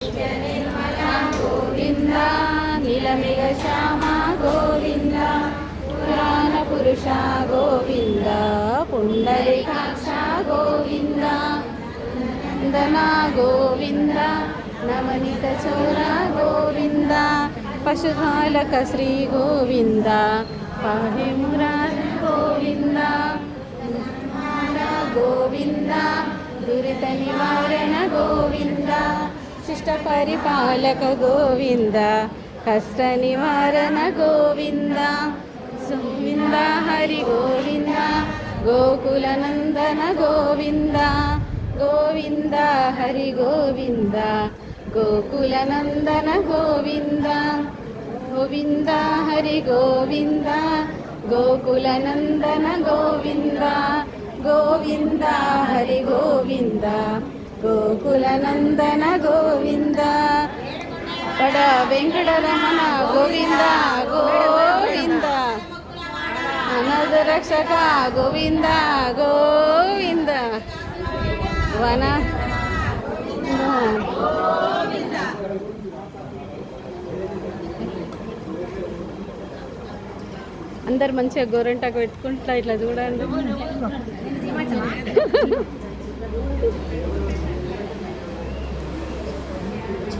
నిర్మల గోవింద నీలమిగ శ్యామ గోవింద పురాణ పురుష గోవింద పుండరీకాక్ష గోవింద వందన గోవింద నవనిత చోర గోవింద పశుపాలక శ్రీ గోవింద పాహి మురారి గోవింద గోవింద దురిత నివారణ గోవింద శిష్ట పరిపాలక గోవింద కష్ట నివారణ గోవింద గోవింద హరి గోవింద గోకుల నందన గోవింద గోవింద హరి గోవింద గోకుల నందన గోవింద గోవింద హరి గోవింద గోకుల నందన గోవింద గోవింద హరి గోవింద గోకుల నందన గోవింద పడ వెంకటరమణ గోవింద గోవింద అనాథ రక్షక గోవింద గోవింద వన అందరు మంచిగా గోరంటాకు పెట్టుకుంటా ఇట్లా చూడండి.